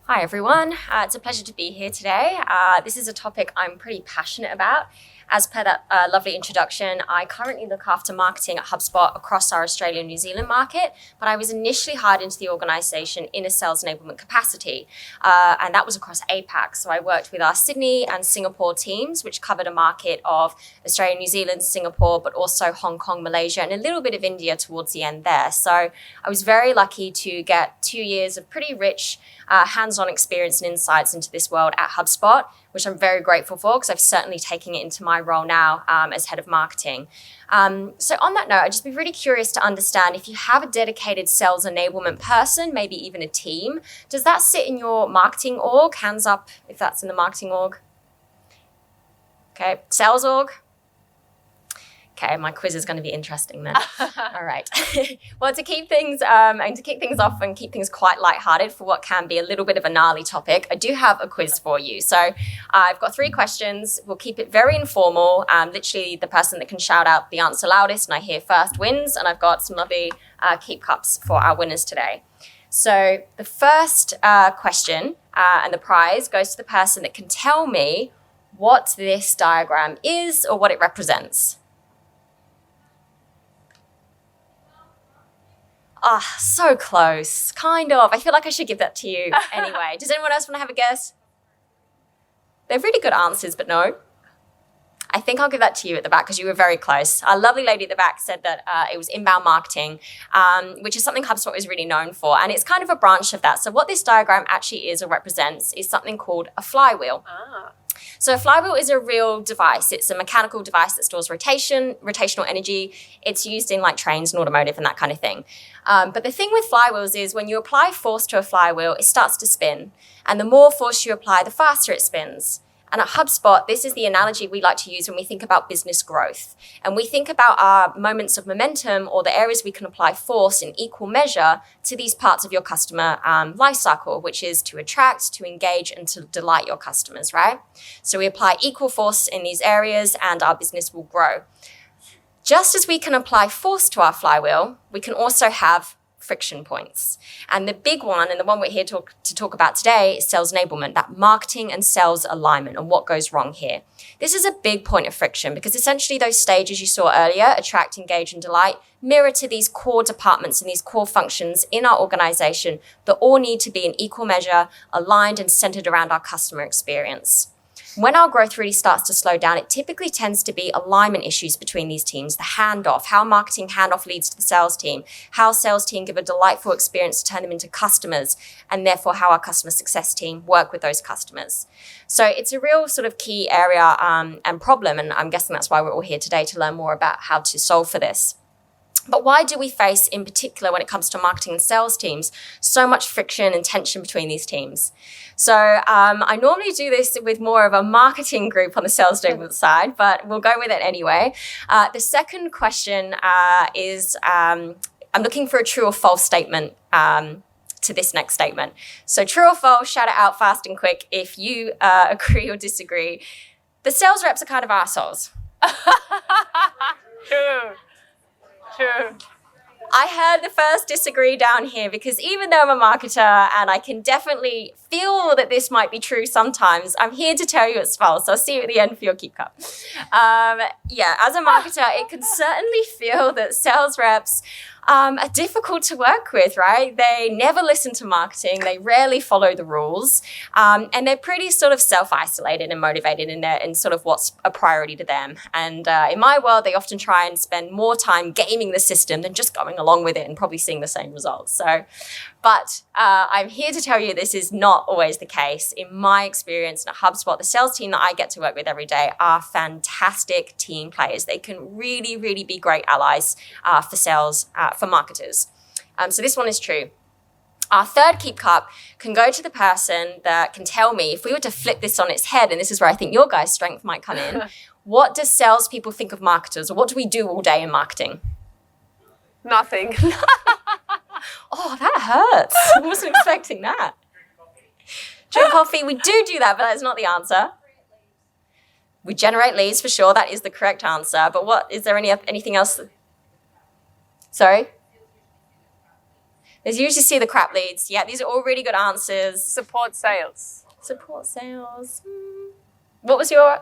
Hi everyone, it's a pleasure to be here today. This is a topic I'm pretty passionate about. As per that lovely introduction, I currently look after marketing at HubSpot across our Australia and New Zealand market, but I was initially hired into the organisation in a sales enablement capacity, and that was across APAC. So I worked with our Sydney and Singapore teams, which covered a market of Australia, New Zealand, Singapore, but also Hong Kong, Malaysia, and a little bit of India towards the end there. So I was very lucky to get 2 years of pretty rich hands-on experience and insights into this world at HubSpot, which I'm very grateful for because I've certainly taken it into my role now as head of marketing. So on that note, I'd just be really curious to understand if you have a dedicated sales enablement person, maybe even a team, does that sit in your marketing org? Hands up if that's in the marketing org. Okay, sales org. Okay, my quiz is going to be interesting then. All right. Well, to keep things off and keep things quite lighthearted for what can be a little bit of a gnarly topic, I do have a quiz for you. So I've got 3 questions. We'll keep it very informal. Literally, the person that can shout out the answer loudest and I hear first wins. And I've got some lovely keep cups for our winners today. So the first question and the prize goes to the person that can tell me what this diagram is or what it represents. So close. Kind of. I feel like I should give that to you anyway. Does anyone else want to have a guess? They're really good answers, but no. I think I'll give that to you at the back because you were very close. Our lovely lady at the back said that it was inbound marketing, which is something HubSpot is really known for. And it's kind of a branch of that. So what this diagram actually is or represents is something called a flywheel. So a flywheel is a real device. It's a mechanical device that stores rotational energy. It's used in like trains and automotive and that kind of thing. But the thing with flywheels is when you apply force to a flywheel, it starts to spin. And the more force you apply, the faster it spins. And at HubSpot, this is the analogy we like to use when we think about business growth. And we think about our moments of momentum or the areas we can apply force in equal measure to these parts of your customer lifecycle, which is to attract, to engage, and to delight your customers, right? So we apply equal force in these areas and our business will grow. Just as we can apply force to our flywheel, we can also have friction points. And the big one, and the one we're here to talk about today, is sales enablement, that marketing and sales alignment and what goes wrong here. This is a big point of friction because essentially those stages you saw earlier, attract, engage, and delight, mirror to these core departments and these core functions in our organization that all need to be in equal measure, aligned and centered around our customer experience. When our growth really starts to slow down, it typically tends to be alignment issues between these teams, the handoff, how marketing handoff leads to the sales team, how sales team give a delightful experience to turn them into customers, and therefore how our customer success team work with those customers. So it's a real sort of key area and problem, and I'm guessing that's why we're all here today to learn more about how to solve for this. But why do we face, in particular, when it comes to marketing and sales teams, so much friction and tension between these teams? So I normally do this with more of a marketing group on the sales enablement side, but we'll go with it anyway. The second question is I'm looking for a true or false statement to this next statement. So true or false, shout it out fast and quick if you agree or disagree. The sales reps are kind of assholes. True. I heard the first disagree down here because even though I'm a marketer and I can definitely feel that this might be true sometimes, I'm here to tell you it's false. I'll see you at the end for your keep cup. As a marketer, it can certainly feel that sales reps are difficult to work with, right? They never listen to marketing. They rarely follow the rules. And they're pretty sort of self-isolated and motivated in sort of what's a priority to them. And in my world, they often try and spend more time gaming the system than just going along with it and probably seeing the same results. But I'm here to tell you this is not always the case. In my experience at HubSpot, the sales team that I get to work with every day are fantastic team players. They can really, really be great allies for sales, for marketers. So this one is true. Our third keep cup can go to the person that can tell me, if we were to flip this on its head, and this is where I think your guys' strength might come in, what do salespeople think of marketers, or what do we do all day in marketing? Nothing. Oh, that hurts. I wasn't expecting that. Drink coffee. We do that, but that's not the answer. We generate leads for sure. That is the correct answer. But is there anything else? Sorry? There's usually see the crap leads. Yeah, these are all really good answers. Support sales. Support sales. What was your...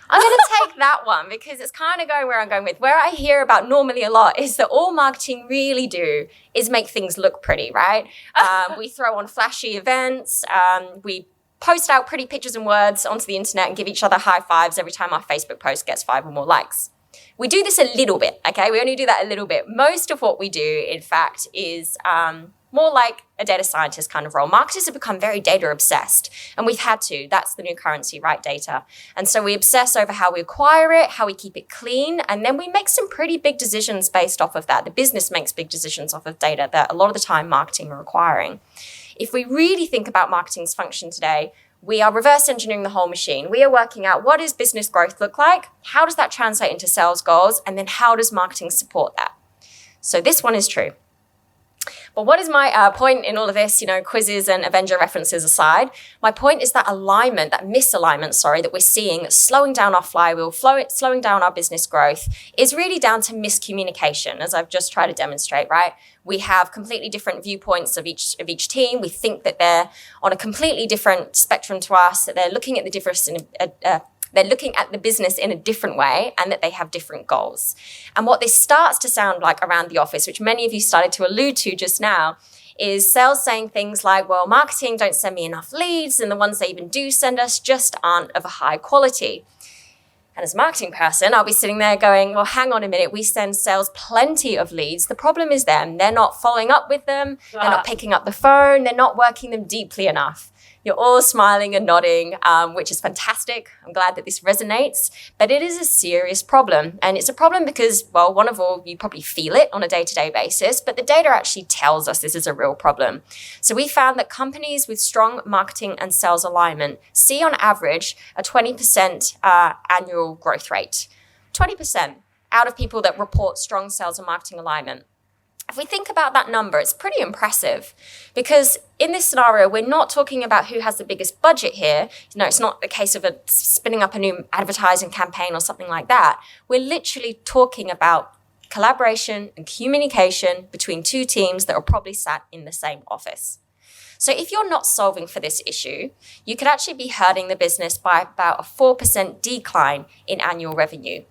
I'm going to take that one because it's kind of going where I'm going with. Where I hear about normally a lot is that all marketing really do is make things look pretty, right? We throw on flashy events. We post out pretty pictures and words onto the internet and give each other high fives every time our Facebook post gets 5 or more likes. We do this a little bit, okay? We only do that a little bit. Most of what we do, in fact, is more like a data scientist kind of role. Marketers have become very data obsessed, and we've had to. That's the new currency, right? Data. And so we obsess over how we acquire it, how we keep it clean, and then we make some pretty big decisions based off of that. The business makes big decisions off of data that a lot of the time marketing are acquiring. If we really think about marketing's function today, we are reverse engineering the whole machine. We are working out what does business growth look like? How does that translate into sales goals? And then how does marketing support that? So this one is true. But what is my point in all of this, quizzes and Avenger references aside? My point is that misalignment, that we're seeing slowing down our flywheel, slowing down our business growth is really down to miscommunication, as I've just tried to demonstrate, right? We have completely different viewpoints of each team. We think that they're on a completely different spectrum to us, that they're looking at the difference they're looking at the business in a different way and that they have different goals. And what this starts to sound like around the office, which many of you started to allude to just now, is sales saying things like, well, marketing don't send me enough leads, and the ones they even do send us just aren't of a high quality. And as a marketing person, I'll be sitting there going, well, hang on a minute, we send sales plenty of leads. The problem is them. They're not following up with them. They're not picking up the phone. They're not working them deeply enough. You're all smiling and nodding, which is fantastic. I'm glad that this resonates, but it is a serious problem. And it's a problem because, well, one of all, you probably feel it on a day-to-day basis, but the data actually tells us this is a real problem. So we found that companies with strong marketing and sales alignment see on average a 20% annual growth rate. 20% out of people that report strong sales and marketing alignment. If we think about that number, it's pretty impressive because in this scenario, we're not talking about who has the biggest budget here. It's not a case of spinning up a new advertising campaign or something like that. We're literally talking about collaboration and communication between two teams that are probably sat in the same office. So if you're not solving for this issue, you could actually be hurting the business by about a 4% decline in annual revenue.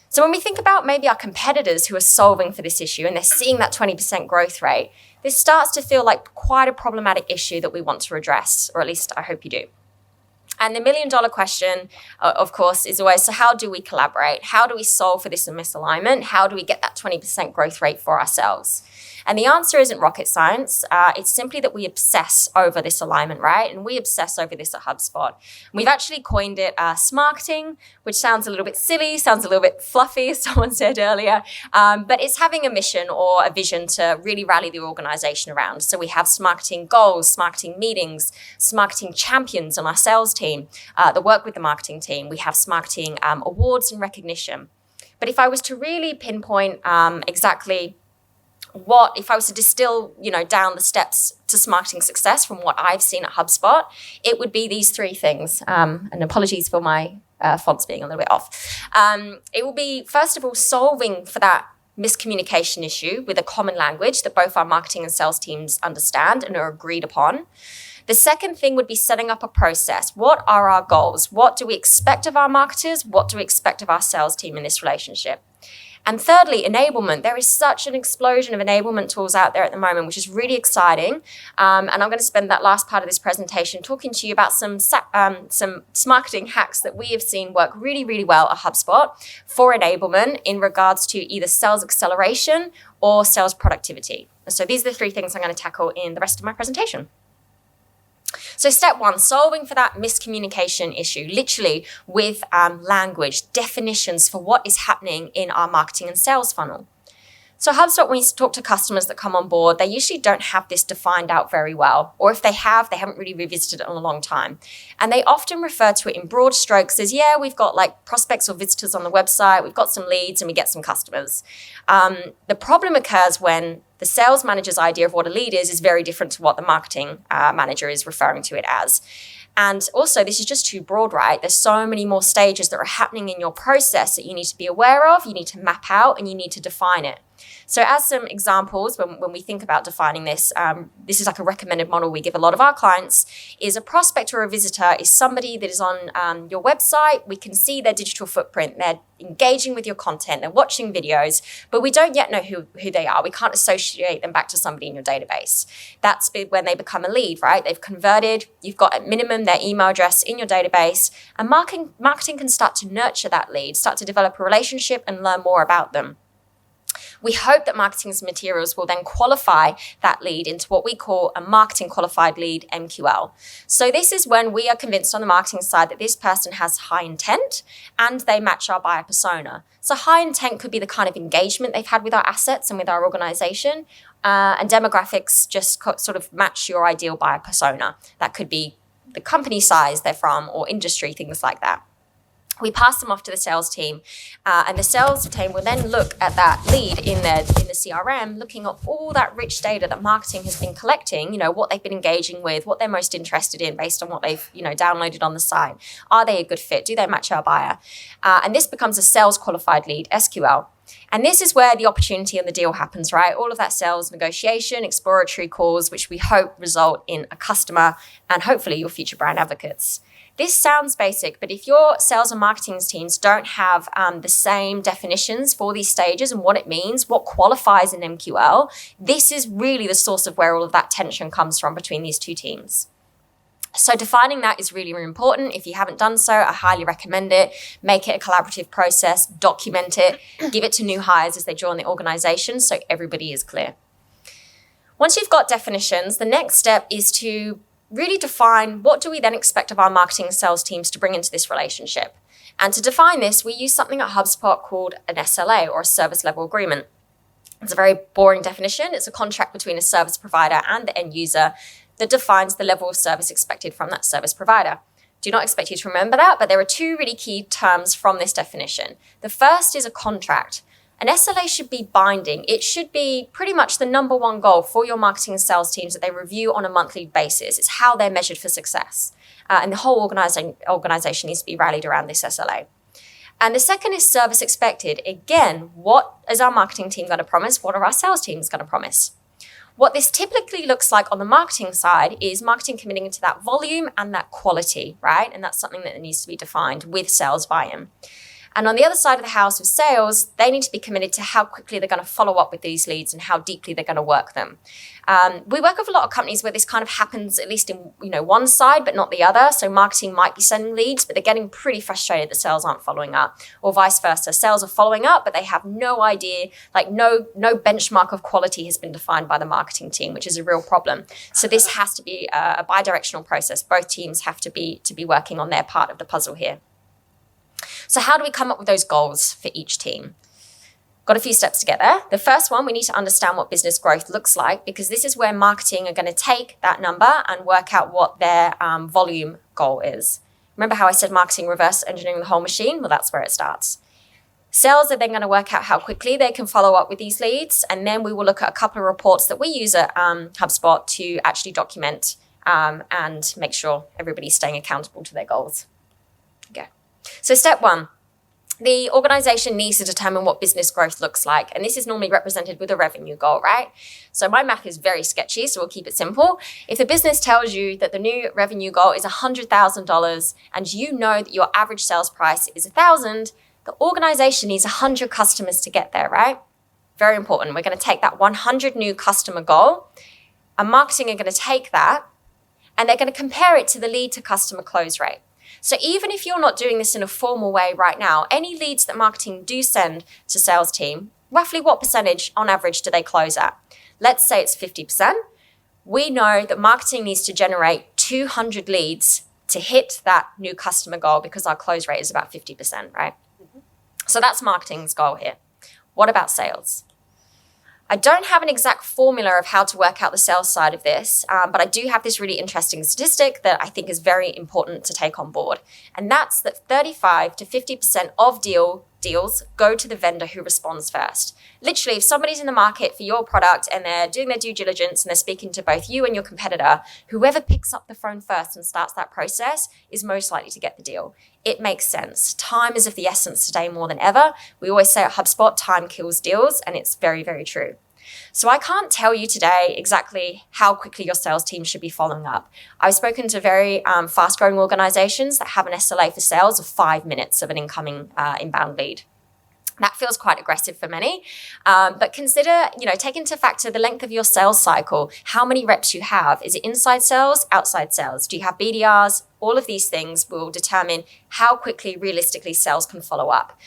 So when we think about maybe our competitors who are solving for this issue and they're seeing that 20% growth rate, this starts to feel like quite a problematic issue that we want to address, or at least I hope you do. And the $1 million question, of course, is always, so how do we collaborate? How do we solve for this misalignment? How do we get that 20% growth rate for ourselves? And the answer isn't rocket science. It's simply that we obsess over this alignment, right? And we obsess over this at HubSpot. We've actually coined it smarketing, which sounds a little bit silly, sounds a little bit fluffy, as someone said earlier. But it's having a mission or a vision to really rally the organization around. So we have smarketing goals, smarketing meetings, smarketing champions on our sales team that work with the marketing team. We have smarketing awards and recognition. But if I was to really pinpoint exactly if I was to distill, down the steps to smarketing success from what I've seen at HubSpot, it would be these 3 things. And apologies for my fonts being a little bit off. It will be, first of all, solving for that miscommunication issue with a common language that both our marketing and sales teams understand and are agreed upon. The second thing would be setting up a process. What are our goals? What do we expect of our marketers? What do we expect of our sales team in this relationship? And thirdly, enablement. There is such an explosion of enablement tools out there at the moment, which is really exciting. And I'm going to spend that last part of this presentation talking to you about some marketing hacks that we have seen work really, really well at HubSpot for enablement in regards to either sales acceleration or sales productivity. So these are the 3 things I'm going to tackle in the rest of my presentation. So step 1, solving for that miscommunication issue, literally with language, definitions for what is happening in our marketing and sales funnel. So HubSpot, when you talk to customers that come on board, they usually don't have this defined out very well. Or if they have, they haven't really revisited it in a long time. And they often refer to it in broad strokes as, yeah, we've got like prospects or visitors on the website, we've got some leads and we get some customers. The problem occurs when the sales manager's idea of what a lead is very different to what the marketing manager is referring to it as. And also, this is just too broad, right? There's so many more stages that are happening in your process that you need to be aware of, you need to map out, and you need to define it. So as some examples, when we think about defining this, this is like a recommended model we give a lot of our clients, is a prospect or a visitor is somebody that is on your website. We can see their digital footprint. They're engaging with your content. They're watching videos, but we don't yet know who they are. We can't associate them back to somebody in your database. That's when they become a lead, right? They've converted. You've got at minimum their email address in your database, and marketing can start to nurture that lead, start to develop a relationship and learn more about them. We hope that marketing's materials will then qualify that lead into what we call a marketing qualified lead, MQL. So this is when we are convinced on the marketing side that this person has high intent and they match our buyer persona. So high intent could be the kind of engagement they've had with our assets and with our organization, and demographics just sort of match your ideal buyer persona. That could be the company size they're from or industry, things like that. We pass them off to the sales team, and the sales team will then look at that lead in the CRM, looking at all that rich data that marketing has been collecting, what they've been engaging with, what they're most interested in based on what they've, downloaded on the site. Are they a good fit? Do they match our buyer? And this becomes a sales qualified lead, SQL. And this is where the opportunity and the deal happens, right? All of that sales negotiation, exploratory calls, which we hope result in a customer and hopefully your future brand advocates. This sounds basic, but if your sales and marketing teams don't have the same definitions for these stages and what it means, what qualifies an MQL, this is really the source of where all of that tension comes from between these two teams. So defining that is really, really important. If you haven't done so, I highly recommend it. Make it a collaborative process, document it, give it to new hires as they join the organization so everybody is clear. Once you've got definitions, the next step is to really define what do we then expect of our marketing and sales teams to bring into this relationship. And to define this, we use something at HubSpot called an SLA, or a service level agreement. It's a very boring definition. It's a contract between a service provider and the end user that defines the level of service expected from that service provider. Do not expect you to remember that, but there are two really key terms from this definition. The first is a contract. An SLA should be binding. It should be pretty much the number one goal for your marketing and sales teams that they review on a monthly basis. It's how they're measured for success. And the whole organization needs to be rallied around this SLA. And the second is service expected. Again, what is our marketing team going to promise? What are our sales teams going to promise? What this typically looks like on the marketing side is marketing committing to that volume and that quality, right? And that's something that needs to be defined with sales buy-in. And on the other side of the house with sales, they need to be committed to how quickly they're going to follow up with these leads and how deeply they're going to work them. We work with a lot of companies where this kind of happens at least in one side, but not the other. So marketing might be sending leads, but they're getting pretty frustrated that sales aren't following up, or vice versa. Sales are following up, but they have no idea, no benchmark of quality has been defined by the marketing team, which is a real problem. So this has to be a bi-directional process. Both teams have to be working on their part of the puzzle here. So how do we come up with those goals for each team? Got a few steps together. The first one, we need to understand what business growth looks like, because this is where marketing are going to take that number and work out what their volume goal is. Remember how I said marketing reverse engineering the whole machine? Well, that's where it starts. Sales are then going to work out how quickly they can follow up with these leads. And then we will look at a couple of reports that we use at HubSpot to actually document and make sure everybody's staying accountable to their goals. Okay. So step one, the organization needs to determine what business growth looks like. And this is normally represented with a revenue goal, right? So my math is very sketchy, so we'll keep it simple. If the business tells you that the new revenue goal is $100,000 and you know that your average sales price is $1,000, the organization needs 100 customers to get there, right? Very important. We're going to take that 100 new customer goal, and marketing are going to take that and they're going to compare it to the lead to customer close rate. So even if you're not doing this in a formal way right now, any leads that marketing do send to sales team, roughly what percentage on average do they close at? Let's say it's 50%. We know that marketing needs to generate 200 leads to hit that new customer goal because our close rate is about 50%, right? Mm-hmm. So that's marketing's goal here. What about sales? I don't have an exact formula of how to work out the sales side of this, but I do have this really interesting statistic that I think is very important to take on board. And that's that 35 to 50% of deal deals go to the vendor who responds first. Literally, if somebody's in the market for your product and they're doing their due diligence and they're speaking to both you and your competitor, whoever picks up the phone first and starts that process is most likely to get the deal. It makes sense. Time is of the essence today more than ever. We always say at HubSpot, time kills deals, and it's very, very true. So I can't tell you today exactly how quickly your sales team should be following up. I've spoken to very fast-growing organizations that have an SLA for sales of 5 minutes of an incoming inbound lead. That feels quite aggressive for many, but consider, take into factor the length of your sales cycle, how many reps you have. Is it inside sales, outside sales? Do you have BDRs? All of these things will determine how quickly, realistically, sales can follow up.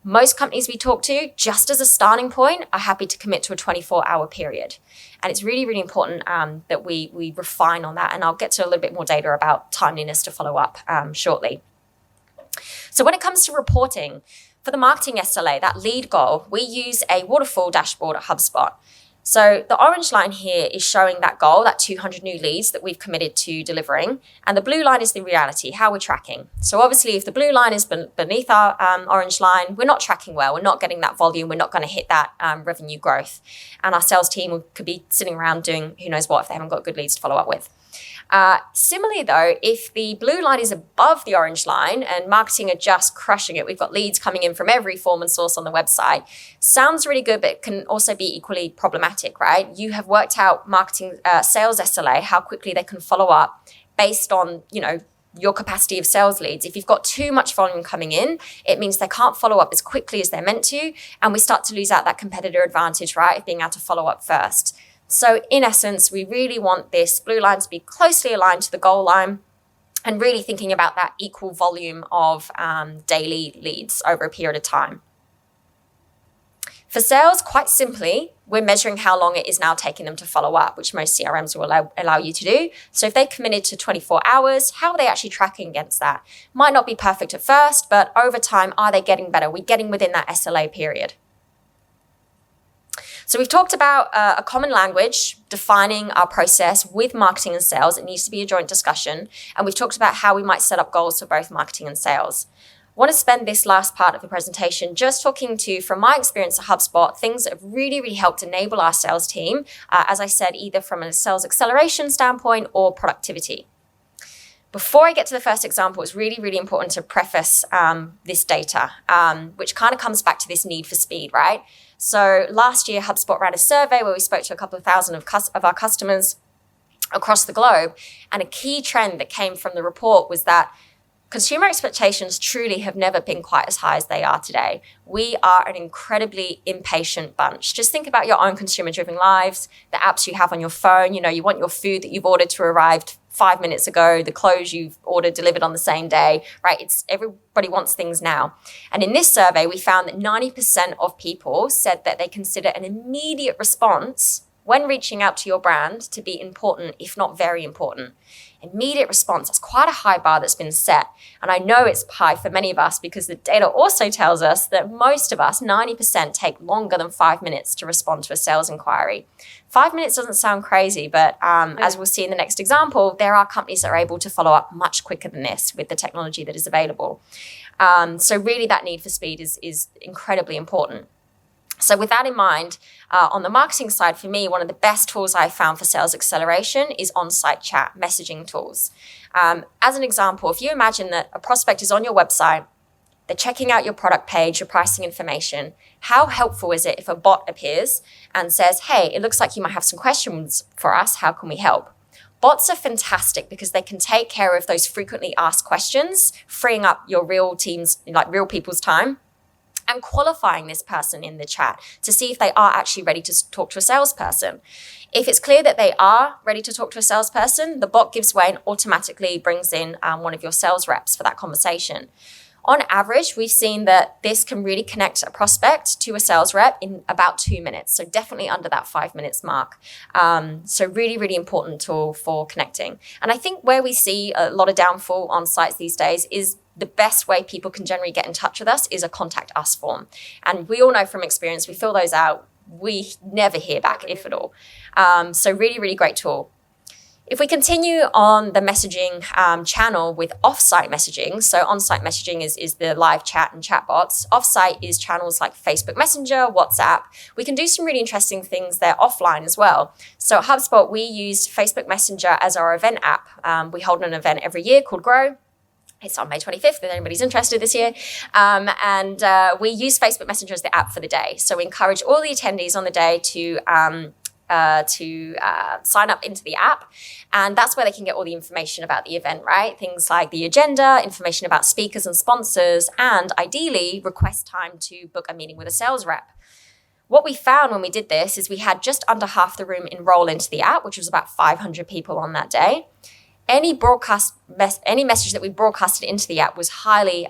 Most companies we talk to, just as a starting point, are happy to commit to a 24-hour period. And it's really, really important that we refine on that. And I'll get to a little bit more data about timeliness to follow up shortly. So when it comes to reporting, for the marketing SLA, that lead goal, we use a waterfall dashboard at HubSpot. So the orange line here is showing that goal, that 200 new leads that we've committed to delivering. And the blue line is the reality, how we're tracking. So obviously, if the blue line is beneath our orange line, we're not tracking well. We're not getting that volume. We're not going to hit that revenue growth. And our sales team could be sitting around doing who knows what if they haven't got good leads to follow up with. Similarly, though, if the blue line is above the orange line and marketing are just crushing it, we've got leads coming in from every form and source on the website. Sounds really good, but it can also be equally problematic, right? You have worked out marketing sales SLA, how quickly they can follow up based on, your capacity of sales leads. If you've got too much volume coming in, it means they can't follow up as quickly as they're meant to, and we start to lose out that competitor advantage, right, of being able to follow up first. So in essence, we really want this blue line to be closely aligned to the goal line and really thinking about that equal volume of daily leads over a period of time. For sales, quite simply, we're measuring how long it is now taking them to follow up, which most CRMs will allow you to do. So if they committed to 24 hours, how are they actually tracking against that? Might not be perfect at first, but over time, are they getting better? We're getting within that SLA period. So we've talked about a common language defining our process with marketing and sales. It needs to be a joint discussion. And we've talked about how we might set up goals for both marketing and sales. I want to spend this last part of the presentation just talking to, from my experience at HubSpot, things that have really, really helped enable our sales team, as I said, either from a sales acceleration standpoint or productivity. Before I get to the first example, it's really, really important to preface this data, which kind of comes back to this need for speed, right? So last year, HubSpot ran a survey where we spoke to a couple of thousand of our customers across the globe. And a key trend that came from the report was that consumer expectations truly have never been quite as high as they are today. We are an incredibly impatient bunch. Just think about your own consumer-driven lives, the apps you have on your phone. You want your food that you've ordered to arrive 5 minutes ago, the clothes you've ordered delivered on the same day, right? Everybody wants things now. And in this survey, we found that 90% of people said that they consider an immediate response when reaching out to your brand to be important, if not very important. Immediate response, that's quite a high bar that's been set. And I know it's high for many of us because the data also tells us that most of us, 90%, take longer than 5 minutes to respond to a sales inquiry. 5 minutes doesn't sound crazy, but as we'll see in the next example, there are companies that are able to follow up much quicker than this with the technology that is available. So really that need for speed is incredibly important. So with that in mind, on the marketing side, for me, one of the best tools I've found for sales acceleration is on-site chat, messaging tools. As an example, if you imagine that a prospect is on your website, they're checking out your product page, your pricing information, how helpful is it if a bot appears and says, hey, it looks like you might have some questions for us. How can we help? Bots are fantastic because they can take care of those frequently asked questions, freeing up your real teams, like real people's time, and qualifying this person in the chat to see if they are actually ready to talk to a salesperson. If it's clear that they are ready to talk to a salesperson, the bot gives way and automatically brings in one of your sales reps for that conversation. On average, we've seen that this can really connect a prospect to a sales rep in about 2 minutes. So definitely under that 5 minutes mark. So really, really important tool for connecting. And I think where we see a lot of downfall on sites these days is the best way people can generally get in touch with us is a contact us form. And we all know from experience, we fill those out, we never hear back, if at all. So really, really great tool. If we continue on the messaging channel with off-site messaging, so on-site messaging is the live chat and chatbots. Off-site is channels like Facebook Messenger, WhatsApp. We can do some really interesting things there offline as well. So at HubSpot, we used Facebook Messenger as our event app. We hold an event every year called Grow. It's on May 25th, if anybody's interested this year. We use Facebook Messenger as the app for the day. So we encourage all the attendees on the day to sign up into the app. And that's where they can get all the information about the event, right? Things like the agenda, information about speakers and sponsors, and ideally request time to book a meeting with a sales rep. What we found when we did this is we had just under half the room enroll into the app, which was about 500 people on that day. Any message that we broadcasted into the app was highly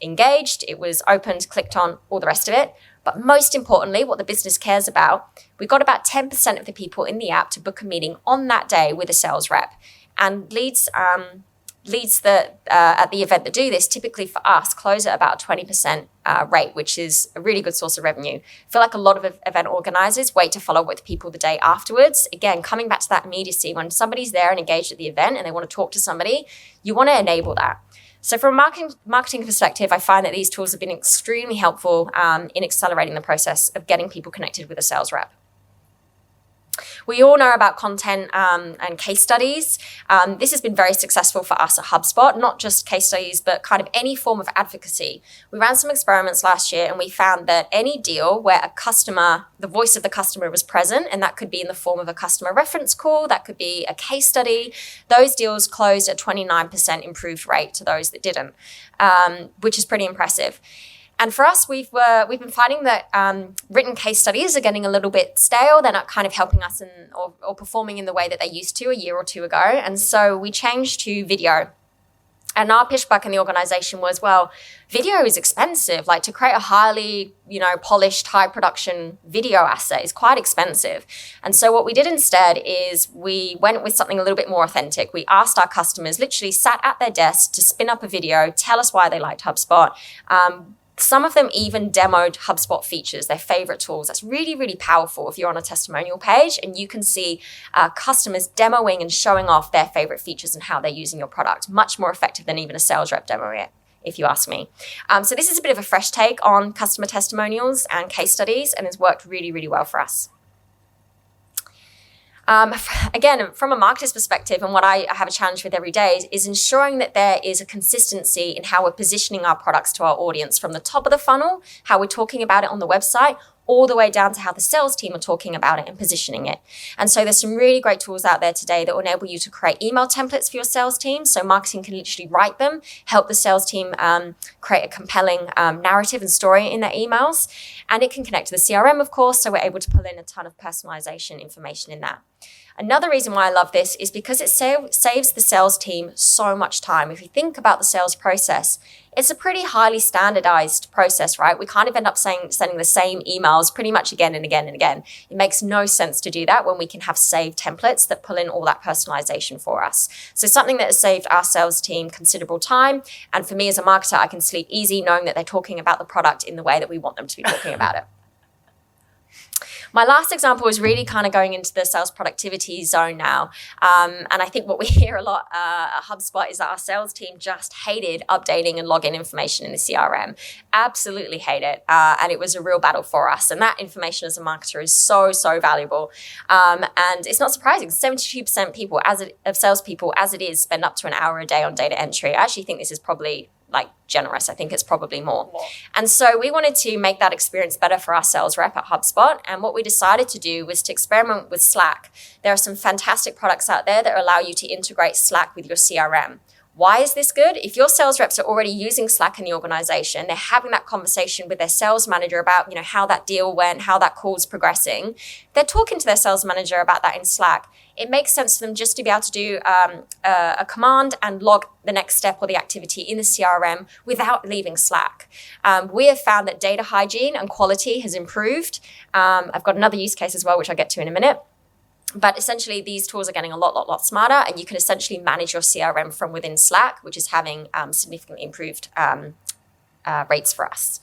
engaged. It was opened, clicked on, all the rest of it. But most importantly, what the business cares about, we got about 10% of the people in the app to book a meeting on that day with a sales rep. And leads at the event that do this, typically for us, close at about 20% rate, which is a really good source of revenue. I feel like a lot of event organizers wait to follow up with people the day afterwards. Again, coming back to that immediacy, when somebody's there and engaged at the event and they want to talk to somebody, you want to enable that. So from a marketing perspective, I find that these tools have been extremely helpful in accelerating the process of getting people connected with a sales rep. We all know about content and case studies. This has been very successful for us at HubSpot, not just case studies, but kind of any form of advocacy. We ran some experiments last year and we found that any deal where the voice of the customer was present, and that could be in the form of a customer reference call, that could be a case study, those deals closed at 29% improved rate to those that didn't, which is pretty impressive. And for us, we've been finding that written case studies are getting a little bit stale. They're not kind of helping us or performing in the way that they used to a year or two ago. And so we changed to video. And our pushback in the organization was, well, video is expensive. Like to create a highly, polished, high production video asset is quite expensive. And so what we did instead is we went with something a little bit more authentic. We asked our customers, literally sat at their desk to spin up a video, tell us why they liked HubSpot. Some of them even demoed HubSpot features, their favorite tools. That's really, really powerful if you're on a testimonial page and you can see customers demoing and showing off their favorite features and how they're using your product. Much more effective than even a sales rep demoing it, if you ask me. So this is a bit of a fresh take on customer testimonials and case studies, and it's worked really, really well for us. Again, from a marketer's perspective, and what I have a challenge with every day is ensuring that there is a consistency in how we're positioning our products to our audience, from the top of the funnel, how we're talking about it on the website, all the way down to how the sales team are talking about it and positioning it. And so there's some really great tools out there today that will enable you to create email templates for your sales team. So marketing can literally write them, help the sales team create a compelling narrative and story in their emails. And it can connect to the CRM, of course, so we're able to pull in a ton of personalization information in that. Another reason why I love this is because it saves the sales team so much time. If you think about the sales process, it's a pretty highly standardized process, right? We kind of end up sending the same emails pretty much again and again and again. It makes no sense to do that when we can have saved templates that pull in all that personalization for us. So something that has saved our sales team considerable time. And for me as a marketer, I can sleep easy knowing that they're talking about the product in the way that we want them to be talking about it. My last example is really kind of going into the sales productivity zone now. And I think what we hear a lot at HubSpot is that our sales team just hated updating and login information in the CRM. Absolutely hate it. And it was a real battle for us. And that information as a marketer is so, so valuable. And it's not surprising. 72% of salespeople, as it is, spend up to an hour a day on data entry. I actually think this is probably generous. I think it's probably more. And so we wanted to make that experience better for our sales rep at HubSpot. And what we decided to do was to experiment with Slack. There are some fantastic products out there that allow you to integrate Slack with your CRM. Why is this good? If your sales reps are already using Slack in the organization, they're having that conversation with their sales manager about, how that deal went, how that call's progressing. They're talking to their sales manager about that in Slack. It makes sense for them just to be able to do a command and log the next step or the activity in the CRM without leaving Slack. We have found that data hygiene and quality has improved. I've got another use case as well, which I'll get to in a minute. But essentially, these tools are getting a lot smarter, and you can essentially manage your CRM from within Slack, which is having significantly improved rates for us.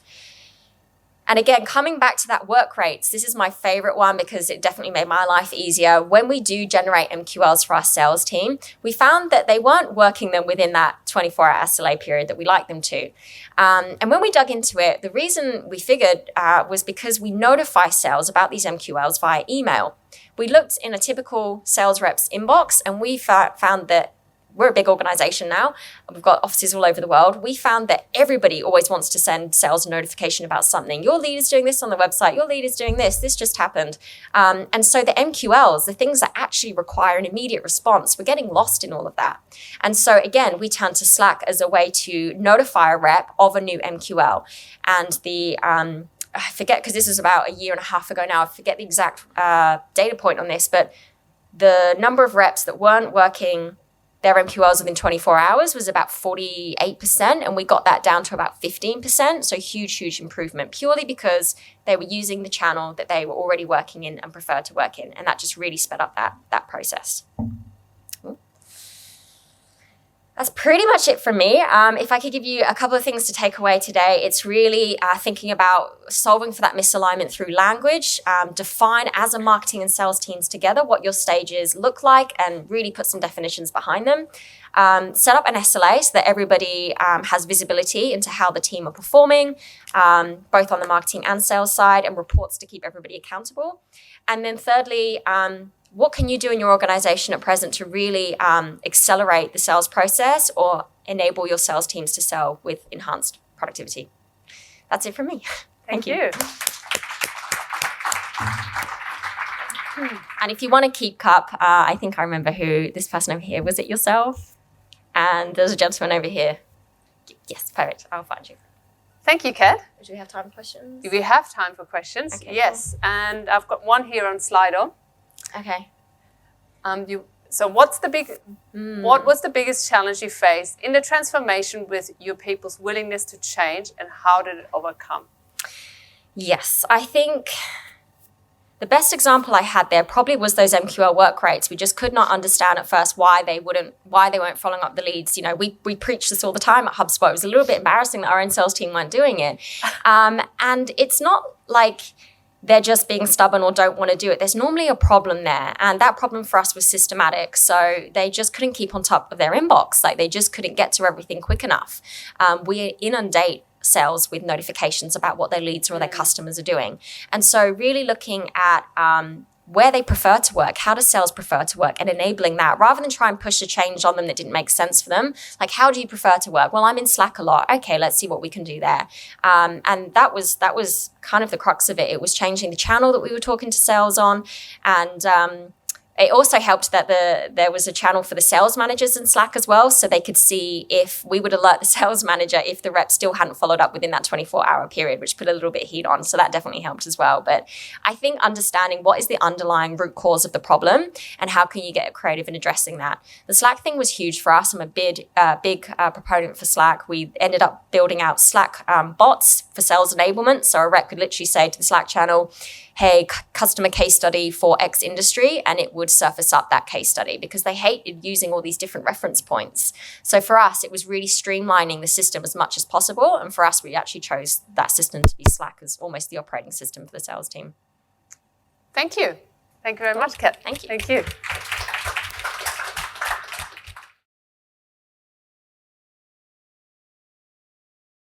And again, coming back to that work rates, this is my favorite one because it definitely made my life easier. When we do generate MQLs for our sales team, we found that they weren't working them within that 24-hour SLA period that we like them to. And when we dug into it, the reason we figured was because we notify sales about these MQLs via email. We looked in a typical sales rep's inbox and we found that we're a big organization now. We've got offices all over the world. We found that everybody always wants to send sales a notification about something. Your lead is doing this on the website. Your lead is doing this. This just happened. And so the MQLs, the things that actually require an immediate response, we're getting lost in all of that. And so again, we turned to Slack as a way to notify a rep of a new MQL. And I forget, because this is about a year and a half ago now, I forget the exact data point on this, but the number of reps that weren't working their MQLs within 24 hours was about 48%, and we got that down to about 15%. So huge improvement, purely because they were using the channel that they were already working in and preferred to work in. And that just really sped up that process. That's pretty much it from me. If I could give you a couple of things to take away today, it's really thinking about solving for that misalignment through language. Define as a marketing and sales teams together what your stages look like and really put some definitions behind them. Set up an SLA so that everybody has visibility into how the team are performing, both on the marketing and sales side, and reports to keep everybody accountable. And then thirdly, what can you do in your organization at present to really accelerate the sales process or enable your sales teams to sell with enhanced productivity? That's it from me. Thank you. And if you want to keep cup, I think I remember who this person over here. Was it yourself? And there's a gentleman over here. Yes, perfect. I'll find you. Thank you, Kat. Do we have time for questions? We have time for questions. Okay, yes, cool. And I've got one here on Slido. Okay. So what was the biggest challenge you faced in the transformation with your people's willingness to change, and how did it overcome? Yes, I think the best example I had there probably was those MQL work rates. We just could not understand at first why they weren't following up the leads. You know, we preach this all the time at HubSpot. It was a little bit embarrassing that our own sales team weren't doing it. And it's not like they're just being stubborn or don't want to do it. There's normally a problem there. And that problem for us was systematic. So they just couldn't keep on top of their inbox. Like they just couldn't get to everything quick enough. We inundate sales with notifications about what their leads or their customers are doing. And so really looking at where they prefer to work, how does sales prefer to work, and enabling that rather than try and push a change on them that didn't make sense for them. Like, how do you prefer to work? Well, I'm in Slack a lot. Okay, let's see what we can do there. And that was kind of the crux of it. It was changing the channel that we were talking to sales on. And it also helped that there was a channel for the sales managers in Slack as well, so they could see if we would alert the sales manager if the rep still hadn't followed up within that 24-hour period, which put a little bit of heat on. So that definitely helped as well. But I think understanding what is the underlying root cause of the problem and how can you get creative in addressing that. The Slack thing was huge for us. I'm a big proponent for Slack. We ended up building out Slack bots for sales enablement. So a rep could literally say to the Slack channel, hey, customer case study for X industry, and it would surface up that case study because they hated using all these different reference points. So for us, it was really streamlining the system as much as possible. And for us, we actually chose that system to be Slack as almost the operating system for the sales team. Thank you. Thank you very much, Kat. Thank you. Thank you.